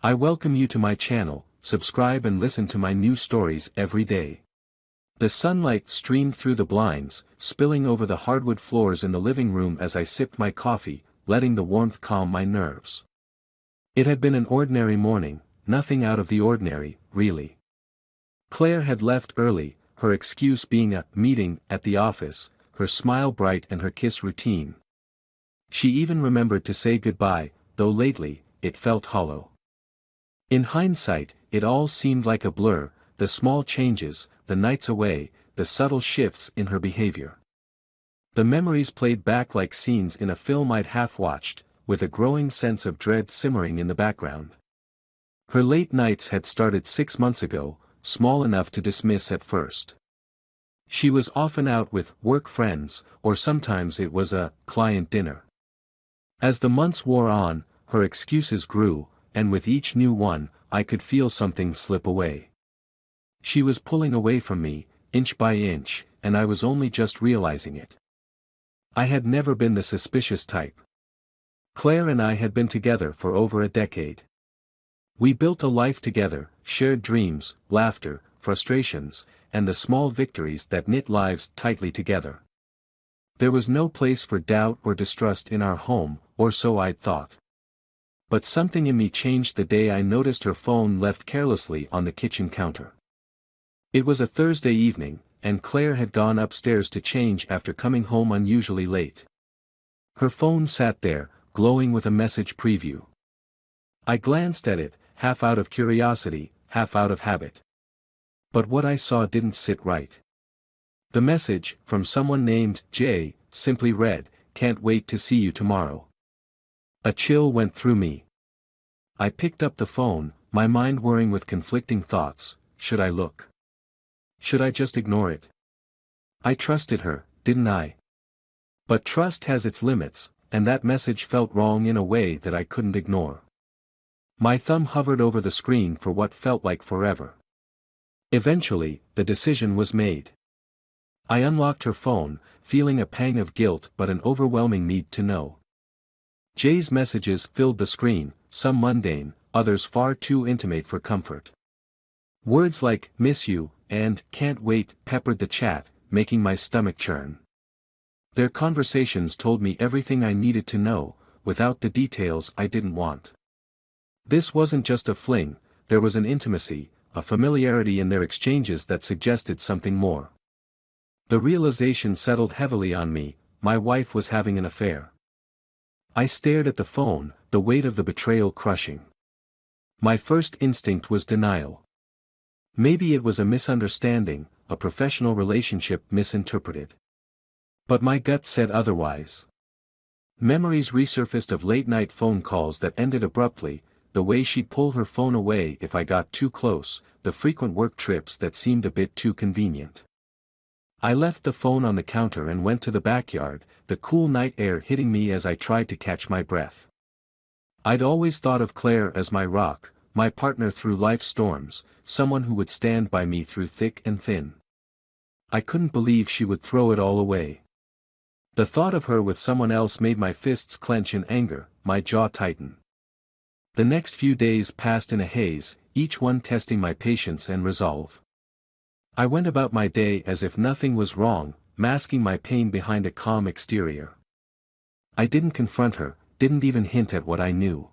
I welcome you to my channel. Subscribe and listen to my new stories every day. The sunlight streamed through the blinds, spilling over the hardwood floors in the living room as I sipped my coffee, letting the warmth calm my nerves. It had been an ordinary morning, nothing out of the ordinary, really. Claire had left early, her excuse being a meeting at the office, her smile bright and her kiss routine. She even remembered to say goodbye, though lately, it felt hollow. In hindsight, it all seemed like a blur, the small changes, the nights away, the subtle shifts in her behavior. The memories played back like scenes in a film I'd half-watched, with a growing sense of dread simmering in the background. Her late nights had started 6 months ago, small enough to dismiss at first. She was often out with work friends, or sometimes it was a client dinner. As the months wore on, her excuses grew, and with each new one, I could feel something slip away. She was pulling away from me, inch by inch, and I was only just realizing it. I had never been the suspicious type. Claire and I had been together for over a decade. We built a life together, shared dreams, laughter, frustrations, and the small victories that knit lives tightly together. There was no place for doubt or distrust in our home, or so I'd thought. But something in me changed the day I noticed her phone left carelessly on the kitchen counter. It was a Thursday evening, and Claire had gone upstairs to change after coming home unusually late. Her phone sat there, glowing with a message preview. I glanced at it, half out of curiosity, half out of habit. But what I saw didn't sit right. The message, from someone named Jay, simply read, "Can't wait to see you tomorrow." A chill went through me. I picked up the phone, my mind whirring with conflicting thoughts. Should I look? Should I just ignore it? I trusted her, didn't I? But trust has its limits, and that message felt wrong in a way that I couldn't ignore. My thumb hovered over the screen for what felt like forever. Eventually, the decision was made. I unlocked her phone, feeling a pang of guilt but an overwhelming need to know. Jay's messages filled the screen, some mundane, others far too intimate for comfort. Words like "miss you" and "can't wait" peppered the chat, making my stomach churn. Their conversations told me everything I needed to know, without the details I didn't want. This wasn't just a fling, there was an intimacy, a familiarity in their exchanges that suggested something more. The realization settled heavily on me, my wife was having an affair. I stared at the phone, the weight of the betrayal crushing. My first instinct was denial. Maybe it was a misunderstanding, a professional relationship misinterpreted. But my gut said otherwise. Memories resurfaced of late-night phone calls that ended abruptly, the way she'd pull her phone away if I got too close, the frequent work trips that seemed a bit too convenient. I left the phone on the counter and went to the backyard, the cool night air hitting me as I tried to catch my breath. I'd always thought of Claire as my rock, my partner through life's storms, someone who would stand by me through thick and thin. I couldn't believe she would throw it all away. The thought of her with someone else made my fists clench in anger, my jaw tighten. The next few days passed in a haze, each one testing my patience and resolve. I went about my day as if nothing was wrong, masking my pain behind a calm exterior. I didn't confront her, didn't even hint at what I knew.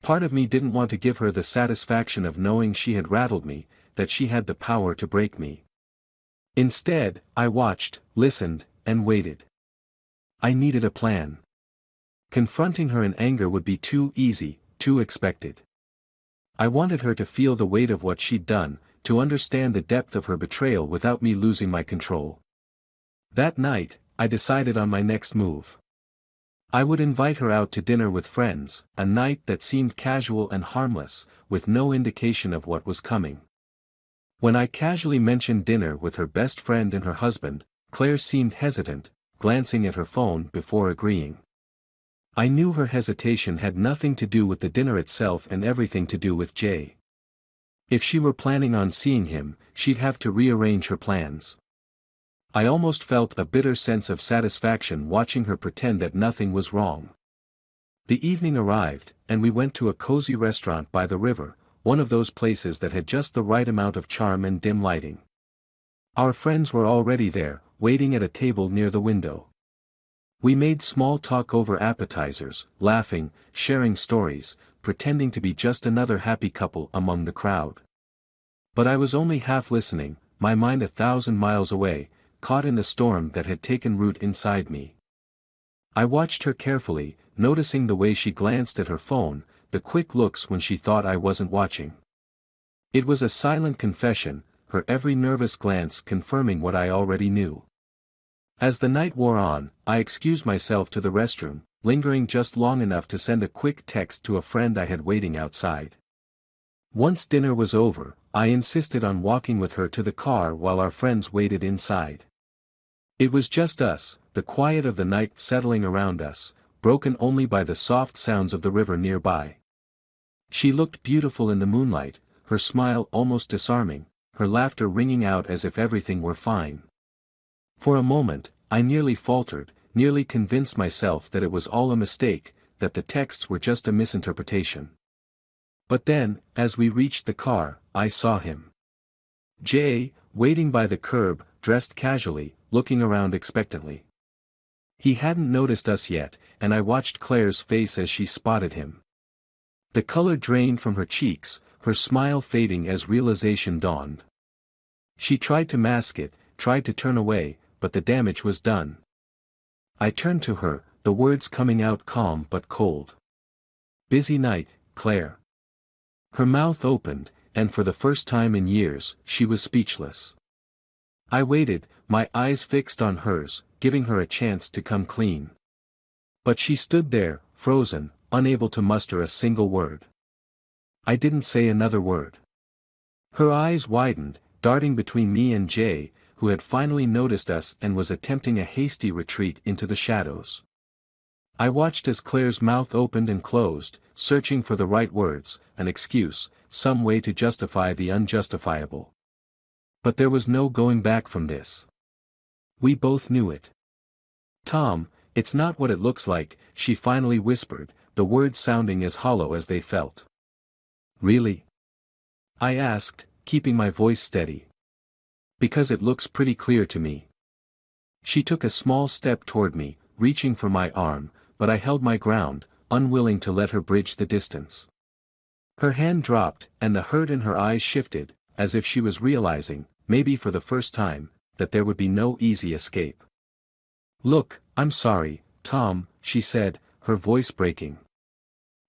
Part of me didn't want to give her the satisfaction of knowing she had rattled me, that she had the power to break me. Instead, I watched, listened, and waited. I needed a plan. Confronting her in anger would be too easy, too expected. I wanted her to feel the weight of what she'd done, to understand the depth of her betrayal without me losing my control. That night, I decided on my next move. I would invite her out to dinner with friends, a night that seemed casual and harmless, with no indication of what was coming. When I casually mentioned dinner with her best friend and her husband, Claire seemed hesitant, glancing at her phone before agreeing. I knew her hesitation had nothing to do with the dinner itself and everything to do with Jay. If she were planning on seeing him, she'd have to rearrange her plans. I almost felt a bitter sense of satisfaction watching her pretend that nothing was wrong. The evening arrived, and we went to a cozy restaurant by the river, one of those places that had just the right amount of charm and dim lighting. Our friends were already there, waiting at a table near the window. We made small talk over appetizers, laughing, sharing stories, pretending to be just another happy couple among the crowd. But I was only half listening, my mind 1,000 miles away, caught in the storm that had taken root inside me. I watched her carefully, noticing the way she glanced at her phone, the quick looks when she thought I wasn't watching. It was a silent confession, her every nervous glance confirming what I already knew. As the night wore on, I excused myself to the restroom, lingering just long enough to send a quick text to a friend I had waiting outside. Once dinner was over, I insisted on walking with her to the car while our friends waited inside. It was just us, the quiet of the night settling around us, broken only by the soft sounds of the river nearby. She looked beautiful in the moonlight, her smile almost disarming, her laughter ringing out as if everything were fine. For a moment, I nearly faltered, nearly convinced myself that it was all a mistake, that the texts were just a misinterpretation. But then, as we reached the car, I saw him. Jay, waiting by the curb, dressed casually, looking around expectantly. He hadn't noticed us yet, and I watched Claire's face as she spotted him. The color drained from her cheeks, her smile fading as realization dawned. She tried to mask it, tried to turn away, but the damage was done. I turned to her, the words coming out calm but cold. "Busy night, Claire." Her mouth opened, and for the first time in years, she was speechless. I waited, my eyes fixed on hers, giving her a chance to come clean. But she stood there, frozen, unable to muster a single word. I didn't say another word. Her eyes widened, darting between me and Jay, who had finally noticed us and was attempting a hasty retreat into the shadows. I watched as Claire's mouth opened and closed, searching for the right words, an excuse, some way to justify the unjustifiable. But there was no going back from this. We both knew it. "Tom, it's not what it looks like," she finally whispered, the words sounding as hollow as they felt. "Really?" I asked, keeping my voice steady. "Because it looks pretty clear to me." She took a small step toward me, reaching for my arm, but I held my ground, unwilling to let her bridge the distance. Her hand dropped, and the hurt in her eyes shifted, as if she was realizing, maybe for the first time, that there would be no easy escape. "Look, I'm sorry, Tom," she said, her voice breaking.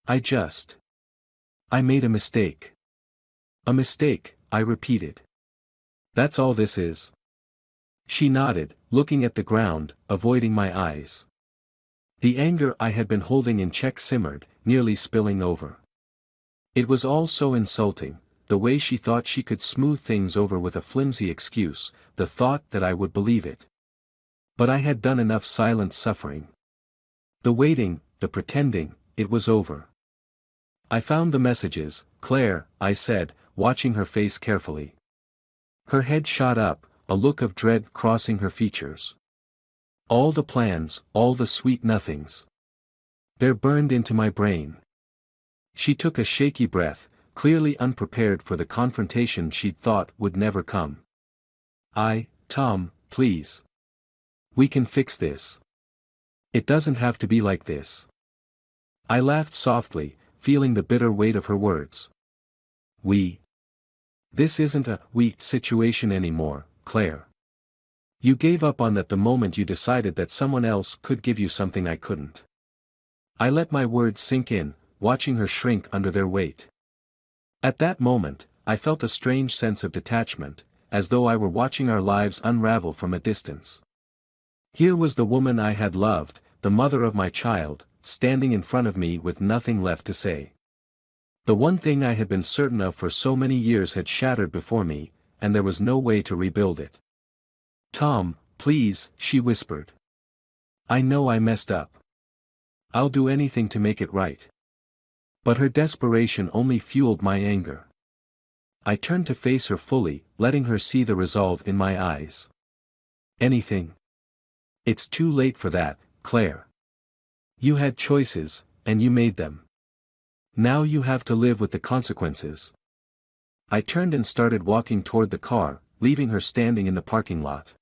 I made a mistake." "A mistake," I repeated. "That's all this is?" She nodded, looking at the ground, avoiding my eyes. The anger I had been holding in check simmered, nearly spilling over. It was all so insulting, the way she thought she could smooth things over with a flimsy excuse, the thought that I would believe it. But I had done enough silent suffering. The waiting, the pretending, it was over. "I found the messages, Claire," I said, watching her face carefully. Her head shot up, a look of dread crossing her features. "All the plans, all the sweet nothings. They're burned into my brain." She took a shaky breath, clearly unprepared for the confrontation she'd thought would never come. "Tom, please. We can fix this. It doesn't have to be like this." I laughed softly, feeling the bitter weight of her words. This isn't a we situation anymore, Claire. You gave up on that the moment you decided that someone else could give you something I couldn't." I let my words sink in, watching her shrink under their weight. At that moment, I felt a strange sense of detachment, as though I were watching our lives unravel from a distance. Here was the woman I had loved, the mother of my child, standing in front of me with nothing left to say. The one thing I had been certain of for so many years had shattered before me, and there was no way to rebuild it. "Tom, please," she whispered. "I know I messed up. I'll do anything to make it right." But her desperation only fueled my anger. I turned to face her fully, letting her see the resolve in my eyes. "Anything? It's too late for that, Claire. You had choices, and you made them. Now you have to live with the consequences. I turned and started walking toward the car, leaving her standing in the parking lot.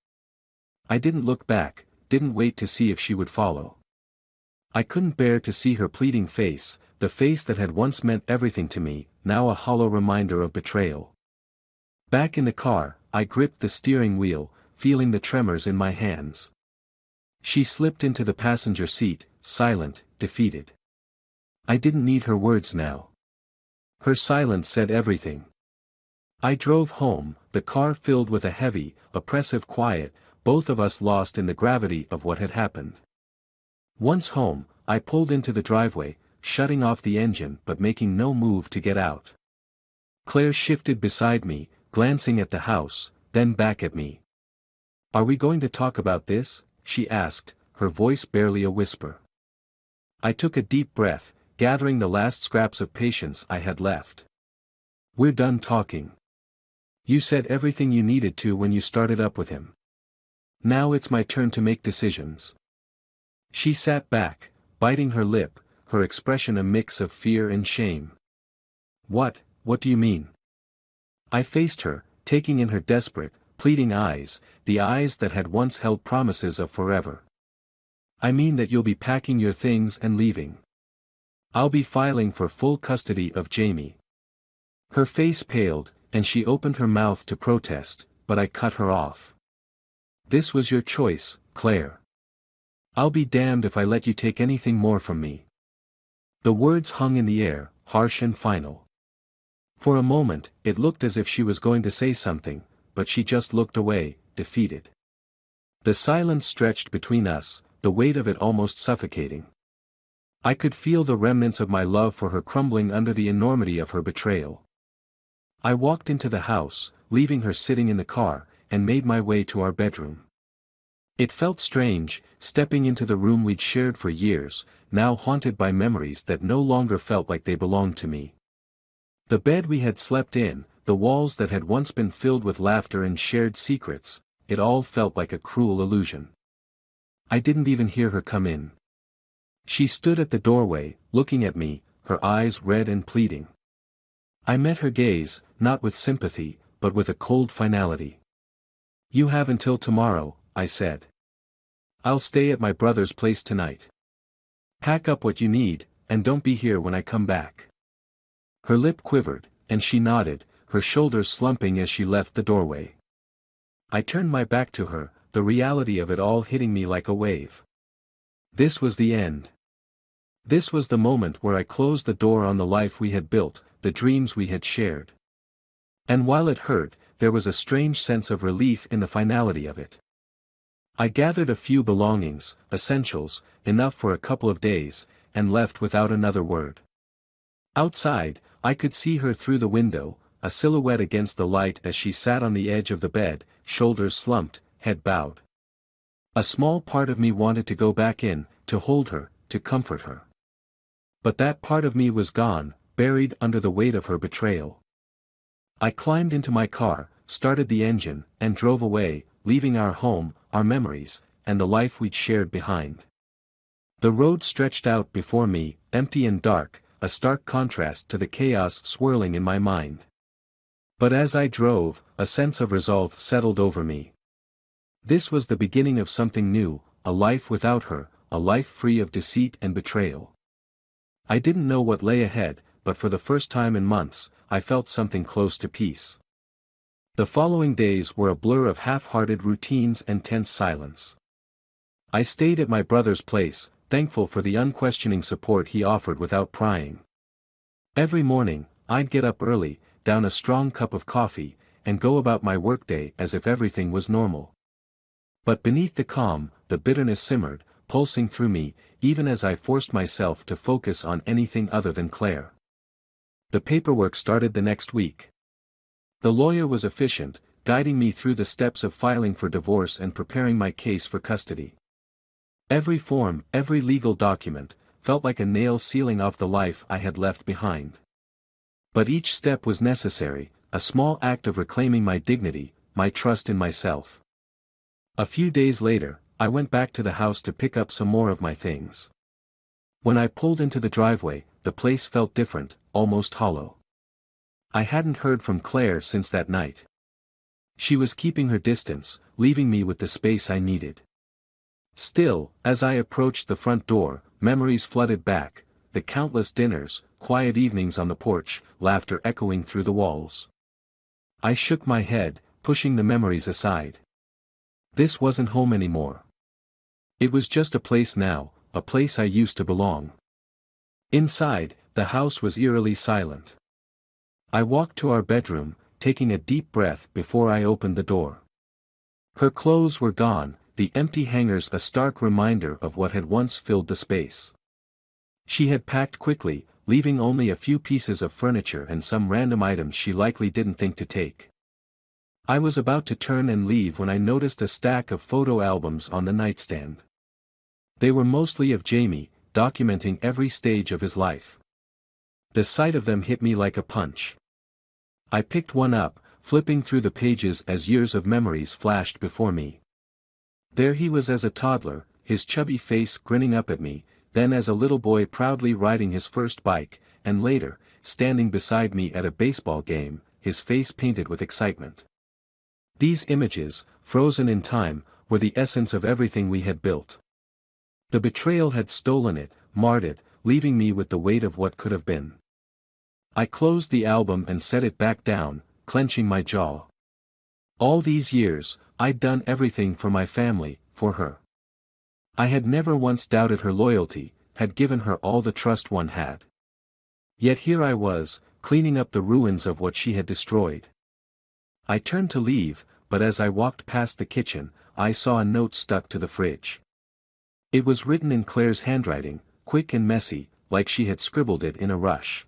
I didn't look back, didn't wait to see if she would follow. I couldn't bear to see her pleading face, the face that had once meant everything to me, now a hollow reminder of betrayal. Back in the car, I gripped the steering wheel, feeling the tremors in my hands. She slipped into the passenger seat, silent, defeated. I didn't need her words now. Her silence said everything. I drove home, the car filled with a heavy, oppressive quiet, both of us lost in the gravity of what had happened. Once home, I pulled into the driveway, shutting off the engine but making no move to get out. Claire shifted beside me, glancing at the house, then back at me. "Are we going to talk about this?" she asked, her voice barely a whisper. I took a deep breath, gathering the last scraps of patience I had left. "We're done talking. You said everything you needed to when you started up with him. Now it's my turn to make decisions." She sat back, biting her lip, her expression a mix of fear and shame. What do you mean?" I faced her, taking in her desperate, pleading eyes, the eyes that had once held promises of forever. "I mean that you'll be packing your things and leaving. I'll be filing for full custody of Jamie." Her face paled, and she opened her mouth to protest, but I cut her off. "This was your choice, Claire. I'll be damned if I let you take anything more from me." The words hung in the air, harsh and final. For a moment, it looked as if she was going to say something, but she just looked away, defeated. The silence stretched between us, the weight of it almost suffocating. I could feel the remnants of my love for her crumbling under the enormity of her betrayal. I walked into the house, leaving her sitting in the car, and made my way to our bedroom. It felt strange, stepping into the room we'd shared for years, now haunted by memories that no longer felt like they belonged to me. The bed we had slept in, the walls that had once been filled with laughter and shared secrets, it all felt like a cruel illusion. I didn't even hear her come in. She stood at the doorway, looking at me, her eyes red and pleading. I met her gaze, not with sympathy, but with a cold finality. "You have until tomorrow," I said. "I'll stay at my brother's place tonight. Pack up what you need, and don't be here when I come back." Her lip quivered, and she nodded, her shoulders slumping as she left the doorway. I turned my back to her, the reality of it all hitting me like a wave. This was the end. This was the moment where I closed the door on the life we had built, the dreams we had shared. And while it hurt, there was a strange sense of relief in the finality of it. I gathered a few belongings, essentials, enough for a couple of days, and left without another word. Outside, I could see her through the window, a silhouette against the light as she sat on the edge of the bed, shoulders slumped, head bowed. A small part of me wanted to go back in, to hold her, to comfort her. But that part of me was gone, buried under the weight of her betrayal. I climbed into my car, started the engine, and drove away, leaving our home, our memories, and the life we'd shared behind. The road stretched out before me, empty and dark, a stark contrast to the chaos swirling in my mind. But as I drove, a sense of resolve settled over me. This was the beginning of something new, a life without her, a life free of deceit and betrayal. I didn't know what lay ahead, but for the first time in months, I felt something close to peace. The following days were a blur of half-hearted routines and tense silence. I stayed at my brother's place, thankful for the unquestioning support he offered without prying. Every morning, I'd get up early, down a strong cup of coffee, and go about my workday as if everything was normal. But beneath the calm, the bitterness simmered, pulsing through me, even as I forced myself to focus on anything other than Claire. The paperwork started the next week. The lawyer was efficient, guiding me through the steps of filing for divorce and preparing my case for custody. Every form, every legal document, felt like a nail sealing off the life I had left behind. But each step was necessary, a small act of reclaiming my dignity, my trust in myself. A few days later, I went back to the house to pick up some more of my things. When I pulled into the driveway, the place felt different, almost hollow. I hadn't heard from Claire since that night. She was keeping her distance, leaving me with the space I needed. Still, as I approached the front door, memories flooded back, the countless dinners, quiet evenings on the porch, laughter echoing through the walls. I shook my head, pushing the memories aside. This wasn't home anymore. It was just a place now, a place I used to belong. Inside, the house was eerily silent. I walked to our bedroom, taking a deep breath before I opened the door. Her clothes were gone, the empty hangers a stark reminder of what had once filled the space. She had packed quickly, leaving only a few pieces of furniture and some random items she likely didn't think to take. I was about to turn and leave when I noticed a stack of photo albums on the nightstand. They were mostly of Jamie, documenting every stage of his life. The sight of them hit me like a punch. I picked one up, flipping through the pages as years of memories flashed before me. There he was as a toddler, his chubby face grinning up at me, then as a little boy proudly riding his first bike, and later, standing beside me at a baseball game, his face painted with excitement. These images, frozen in time, were the essence of everything we had built. The betrayal had stolen it, marred it, leaving me with the weight of what could have been. I closed the album and set it back down, clenching my jaw. All these years, I'd done everything for my family, for her. I had never once doubted her loyalty, had given her all the trust one had. Yet here I was, cleaning up the ruins of what she had destroyed. I turned to leave, but as I walked past the kitchen, I saw a note stuck to the fridge. It was written in Claire's handwriting, quick and messy, like she had scribbled it in a rush.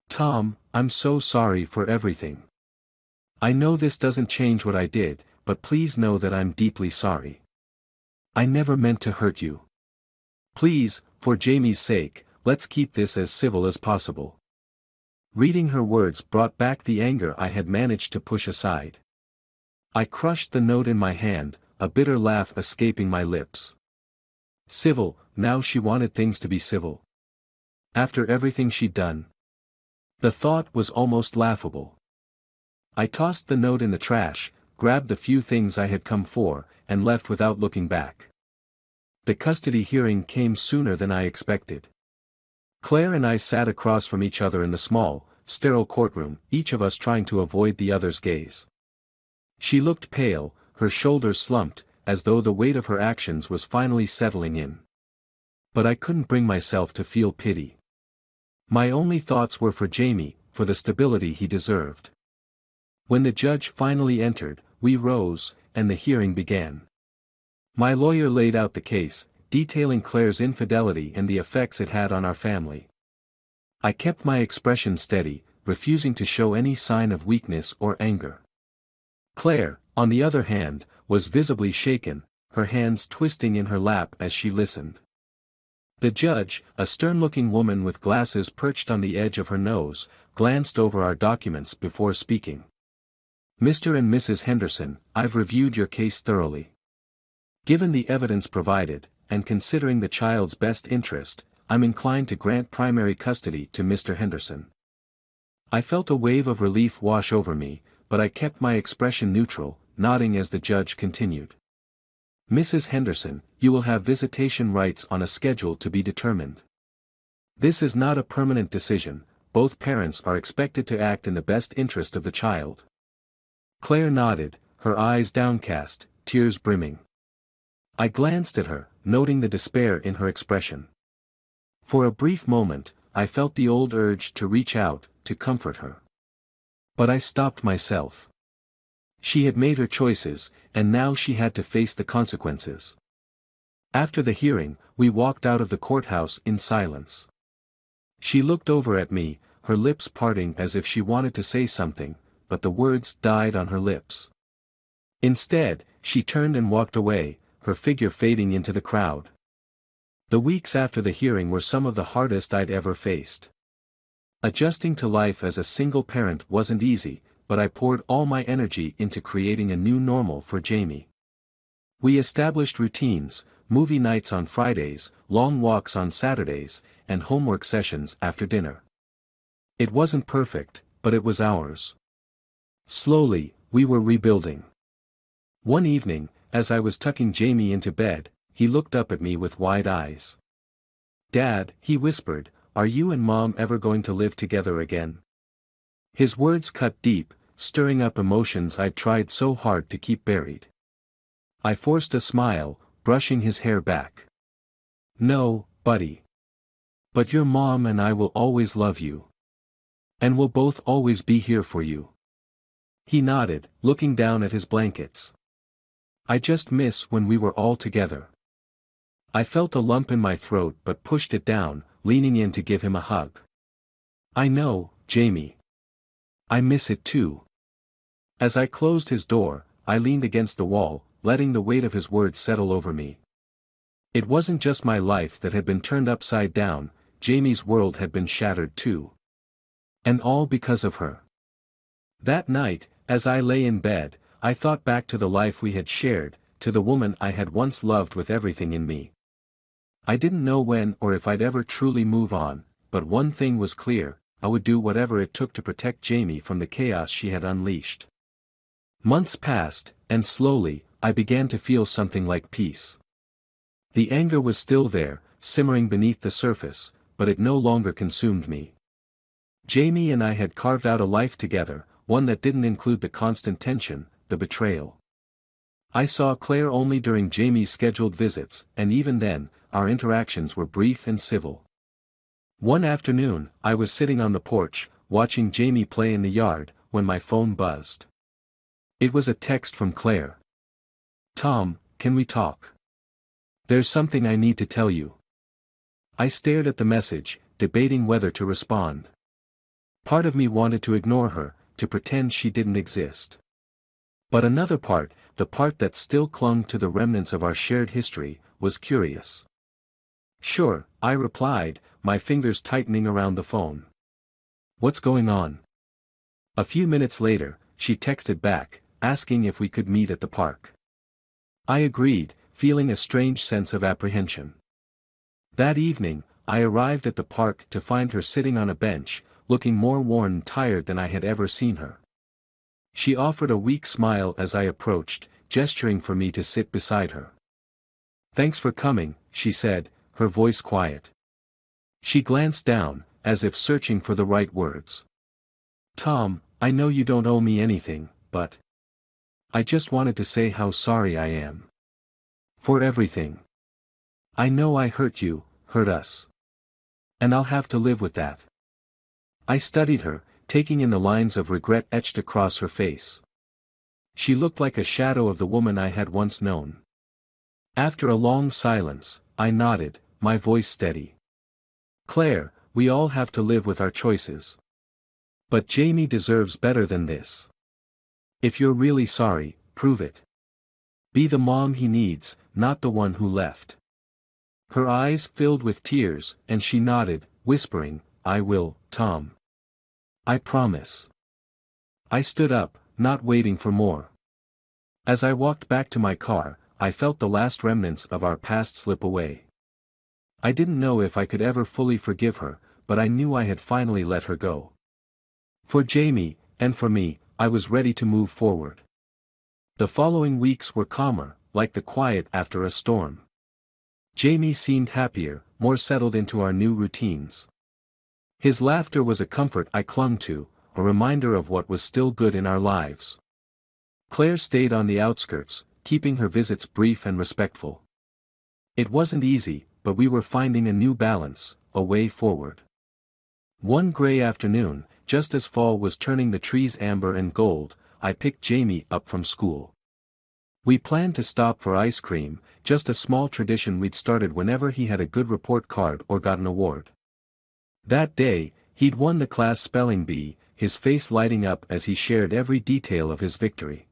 Tom, I'm so sorry for everything. I know this doesn't change what I did, but please know that I'm deeply sorry. I never meant to hurt you. Please, for Jamie's sake, let's keep this as civil as possible. Reading her words brought back the anger I had managed to push aside. I crushed the note in my hand, a bitter laugh escaping my lips. Civil, now she wanted things to be civil. After everything she'd done. The thought was almost laughable. I tossed the note in the trash, grabbed the few things I had come for, and left without looking back. The custody hearing came sooner than I expected. Claire and I sat across from each other in the small, sterile courtroom, each of us trying to avoid the other's gaze. She looked pale, her shoulders slumped, as though the weight of her actions was finally settling in. But I couldn't bring myself to feel pity. My only thoughts were for Jamie, for the stability he deserved. When the judge finally entered, we rose, and the hearing began. My lawyer laid out the case, detailing Claire's infidelity and the effects it had on our family. I kept my expression steady, refusing to show any sign of weakness or anger. Claire, on the other hand, was visibly shaken, her hands twisting in her lap as she listened. The judge, a stern-looking woman with glasses perched on the edge of her nose, glanced over our documents before speaking. Mr. and Mrs. Henderson, I've reviewed your case thoroughly. Given the evidence provided, and considering the child's best interest, I'm inclined to grant primary custody to Mr. Henderson. I felt a wave of relief wash over me, but I kept my expression neutral, nodding as the judge continued. Mrs. Henderson, you will have visitation rights on a schedule to be determined. This is not a permanent decision, both parents are expected to act in the best interest of the child. Claire nodded, her eyes downcast, tears brimming. I glanced at her, noting the despair in her expression. For a brief moment, I felt the old urge to reach out, to comfort her. But I stopped myself. She had made her choices, and now she had to face the consequences. After the hearing, we walked out of the courthouse in silence. She looked over at me, her lips parting as if she wanted to say something, but the words died on her lips. Instead, she turned and walked away, her figure fading into the crowd. The weeks after the hearing were some of the hardest I'd ever faced. Adjusting to life as a single parent wasn't easy, but I poured all my energy into creating a new normal for Jamie. We established routines, movie nights on Fridays, long walks on Saturdays, and homework sessions after dinner. It wasn't perfect, but it was ours. Slowly, we were rebuilding. One evening, as I was tucking Jamie into bed, he looked up at me with wide eyes. "Dad," he whispered, "are you and Mom ever going to live together again?" His words cut deep, stirring up emotions I'd tried so hard to keep buried. I forced a smile, brushing his hair back. "No, buddy. But your Mom and I will always love you. And we'll both always be here for you." He nodded, looking down at his blankets. "I just miss when we were all together." I felt a lump in my throat but pushed it down, leaning in to give him a hug. "I know, Jamie. I miss it too." As I closed his door, I leaned against the wall, letting the weight of his words settle over me. It wasn't just my life that had been turned upside down, Jamie's world had been shattered too. And all because of her. That night, as I lay in bed, I thought back to the life we had shared, to the woman I had once loved with everything in me. I didn't know when or if I'd ever truly move on, but one thing was clear: I would do whatever it took to protect Jamie from the chaos she had unleashed. Months passed, and slowly, I began to feel something like peace. The anger was still there, simmering beneath the surface, but it no longer consumed me. Jamie and I had carved out a life together, one that didn't include the constant tension, the betrayal. I saw Claire only during Jamie's scheduled visits, and even then, our interactions were brief and civil. One afternoon, I was sitting on the porch, watching Jamie play in the yard, when my phone buzzed. It was a text from Claire. "Tom, can we talk? There's something I need to tell you." I stared at the message, debating whether to respond. Part of me wanted to ignore her, to pretend she didn't exist. But another part, the part that still clung to the remnants of our shared history, was curious. "Sure," I replied, my fingers tightening around the phone. "What's going on?" A few minutes later, she texted back, asking if we could meet at the park. I agreed, feeling a strange sense of apprehension. That evening, I arrived at the park to find her sitting on a bench, looking more worn and tired than I had ever seen her. She offered a weak smile as I approached, gesturing for me to sit beside her. "Thanks for coming," she said, her voice quiet. She glanced down, as if searching for the right words. "Tom, I know you don't owe me anything, but I just wanted to say how sorry I am. For everything. I know I hurt you, hurt us. And I'll have to live with that." I studied her, taking in the lines of regret etched across her face. She looked like a shadow of the woman I had once known. After a long silence, I nodded, my voice steady. "Claire, we all have to live with our choices. But Jamie deserves better than this. If you're really sorry, prove it. Be the mom he needs, not the one who left." Her eyes filled with tears, and she nodded, whispering, "I will, Tom. I promise." I stood up, not waiting for more. As I walked back to my car, I felt the last remnants of our past slip away. I didn't know if I could ever fully forgive her, but I knew I had finally let her go. For Jamie, and for me, I was ready to move forward. The following weeks were calmer, like the quiet after a storm. Jamie seemed happier, more settled into our new routines. His laughter was a comfort I clung to, a reminder of what was still good in our lives. Claire stayed on the outskirts, keeping her visits brief and respectful. It wasn't easy, but we were finding a new balance, a way forward. One gray afternoon, just as fall was turning the trees amber and gold, I picked Jamie up from school. We planned to stop for ice cream, just a small tradition we'd started whenever he had a good report card or got an award. That day, he'd won the class spelling bee, his face lighting up as he shared every detail of his victory.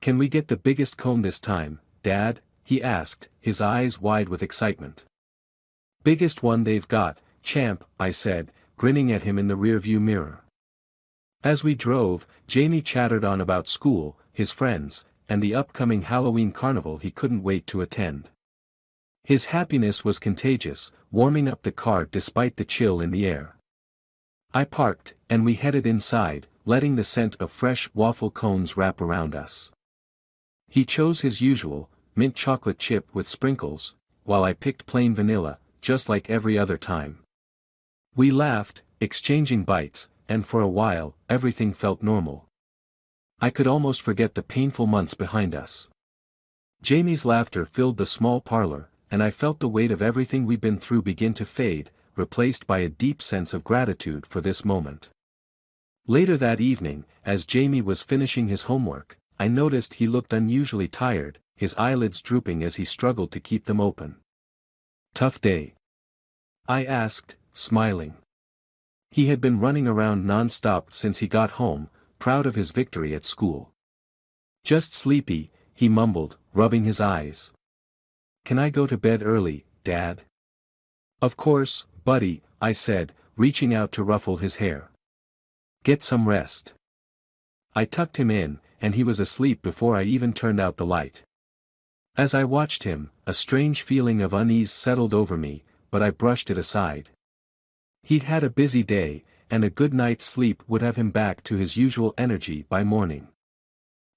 "Can we get the biggest cone this time, Dad?" he asked, his eyes wide with excitement. "Biggest one they've got, champ," I said, grinning at him in the rearview mirror. As we drove, Jamie chattered on about school, his friends, and the upcoming Halloween carnival he couldn't wait to attend. His happiness was contagious, warming up the car despite the chill in the air. I parked, and we headed inside, letting the scent of fresh waffle cones wrap around us. He chose his usual, mint chocolate chip with sprinkles, while I picked plain vanilla, just like every other time. We laughed, exchanging bites, and for a while, everything felt normal. I could almost forget the painful months behind us. Jamie's laughter filled the small parlor, and I felt the weight of everything we'd been through begin to fade, replaced by a deep sense of gratitude for this moment. Later that evening, as Jamie was finishing his homework, I noticed he looked unusually tired, his eyelids drooping as he struggled to keep them open. "Tough day?" I asked, smiling. He had been running around non-stop since he got home, proud of his victory at school. "Just sleepy," he mumbled, rubbing his eyes. "Can I go to bed early, Dad?" "Of course, buddy," I said, reaching out to ruffle his hair. "Get some rest." I tucked him in, and he was asleep before I even turned out the light. As I watched him, a strange feeling of unease settled over me, but I brushed it aside. He'd had a busy day, and a good night's sleep would have him back to his usual energy by morning.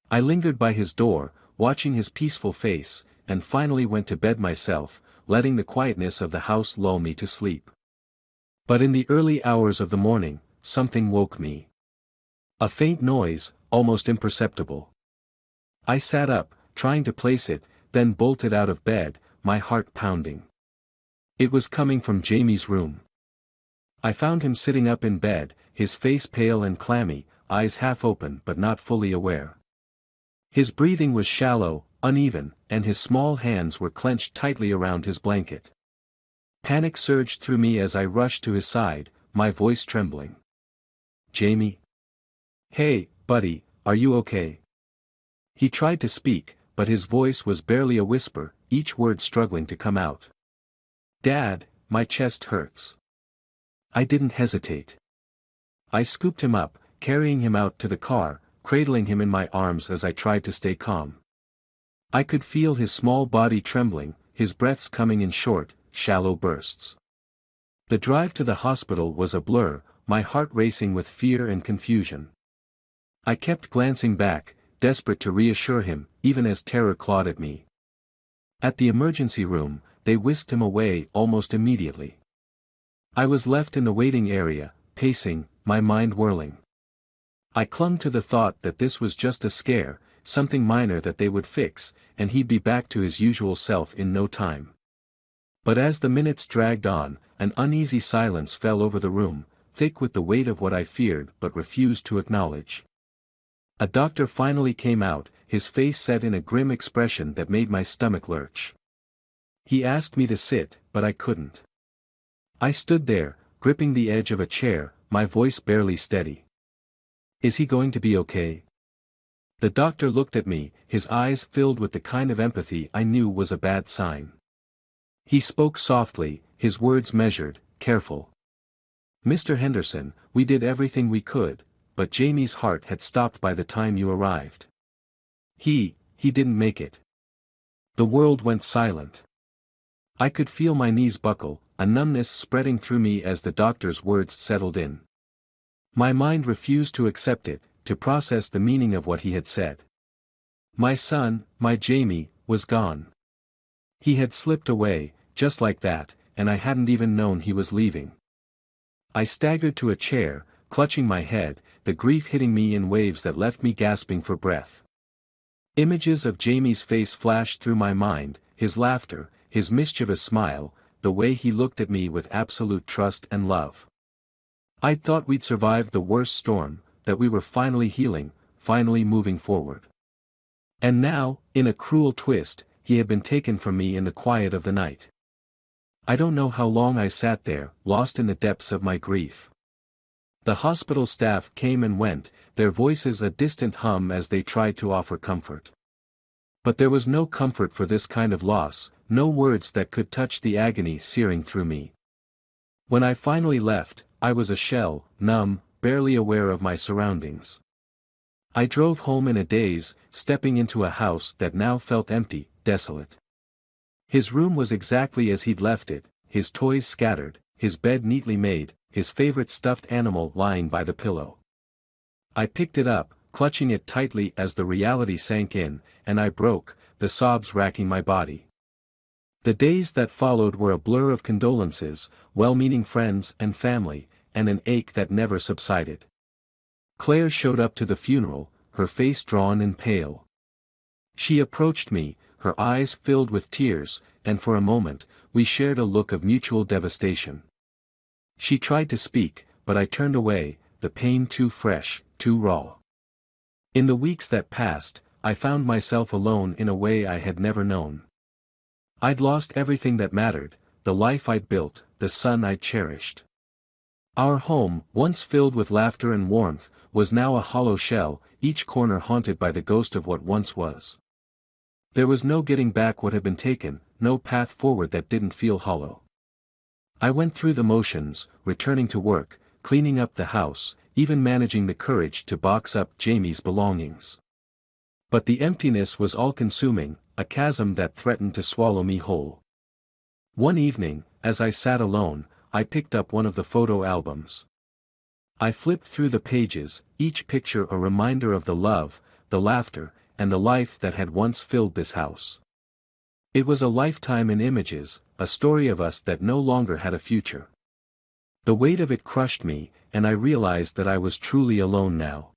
I lingered by his door, watching his peaceful face, and finally went to bed myself, letting the quietness of the house lull me to sleep. But in the early hours of the morning, something woke me. A faint noise, almost imperceptible. I sat up, trying to place it, then bolted out of bed, my heart pounding. It was coming from Jamie's room. I found him sitting up in bed, his face pale and clammy, eyes half open but not fully aware. His breathing was shallow, uneven, and his small hands were clenched tightly around his blanket. Panic surged through me as I rushed to his side, my voice trembling. "Jamie? Hey, buddy, are you okay?" He tried to speak, but his voice was barely a whisper, each word struggling to come out. "Dad, my chest hurts." I didn't hesitate. I scooped him up, carrying him out to the car, cradling him in my arms as I tried to stay calm. I could feel his small body trembling, his breaths coming in short, shallow bursts. The drive to the hospital was a blur, my heart racing with fear and confusion. I kept glancing back, desperate to reassure him, even as terror clawed at me. At the emergency room, they whisked him away almost immediately. I was left in the waiting area, pacing, my mind whirling. I clung to the thought that this was just a scare, something minor that they would fix, and he'd be back to his usual self in no time. But as the minutes dragged on, an uneasy silence fell over the room, thick with the weight of what I feared but refused to acknowledge. A doctor finally came out, his face set in a grim expression that made my stomach lurch. He asked me to sit, but I couldn't. I stood there, gripping the edge of a chair, my voice barely steady. "Is he going to be okay?" The doctor looked at me, his eyes filled with the kind of empathy I knew was a bad sign. He spoke softly, his words measured, careful. "Mr. Henderson, we did everything we could, but Jamie's heart had stopped by the time you arrived. He didn't make it." The world went silent. I could feel my knees buckle, a numbness spreading through me as the doctor's words settled in. My mind refused to accept it, to process the meaning of what he had said. My son, my Jamie, was gone. He had slipped away, just like that, and I hadn't even known he was leaving. I staggered to a chair, clutching my head, the grief hitting me in waves that left me gasping for breath. Images of Jamie's face flashed through my mind, his laughter, his mischievous smile, the way he looked at me with absolute trust and love. I'd thought we'd survived the worst storm, that we were finally healing, finally moving forward. And now, in a cruel twist, he had been taken from me in the quiet of the night. I don't know how long I sat there, lost in the depths of my grief. The hospital staff came and went, their voices a distant hum as they tried to offer comfort. But there was no comfort for this kind of loss, no words that could touch the agony searing through me. When I finally left, I was a shell, numb, barely aware of my surroundings. I drove home in a daze, stepping into a house that now felt empty, desolate. His room was exactly as he'd left it, his toys scattered, his bed neatly made, his favorite stuffed animal lying by the pillow. I picked it up, clutching it tightly as the reality sank in, and I broke, the sobs racking my body. The days that followed were a blur of condolences, well-meaning friends and family, and an ache that never subsided. Claire showed up to the funeral, her face drawn and pale. She approached me, her eyes filled with tears, and for a moment, we shared a look of mutual devastation. She tried to speak, but I turned away, the pain too fresh, too raw. In the weeks that passed, I found myself alone in a way I had never known. I'd lost everything that mattered, the life I'd built, the son I'd cherished. Our home, once filled with laughter and warmth, was now a hollow shell, each corner haunted by the ghost of what once was. There was no getting back what had been taken, no path forward that didn't feel hollow. I went through the motions, returning to work, cleaning up the house, even managing the courage to box up Jamie's belongings. But the emptiness was all-consuming, a chasm that threatened to swallow me whole. One evening, as I sat alone, I picked up one of the photo albums. I flipped through the pages, each picture a reminder of the love, the laughter, and the life that had once filled this house. It was a lifetime in images, a story of us that no longer had a future. The weight of it crushed me, and I realized that I was truly alone now.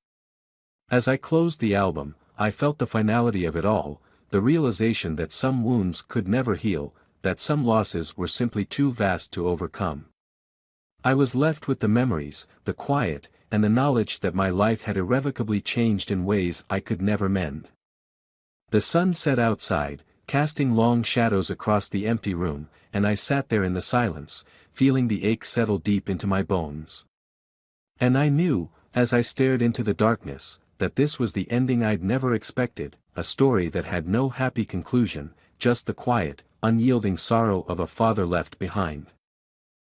As I closed the album, I felt the finality of it all, the realization that some wounds could never heal, that some losses were simply too vast to overcome. I was left with the memories, the quiet, and the knowledge that my life had irrevocably changed in ways I could never mend. The sun set outside, casting long shadows across the empty room, and I sat there in the silence, feeling the ache settle deep into my bones. And I knew, as I stared into the darkness, that this was the ending I'd never expected, a story that had no happy conclusion, just the quiet, unyielding sorrow of a father left behind.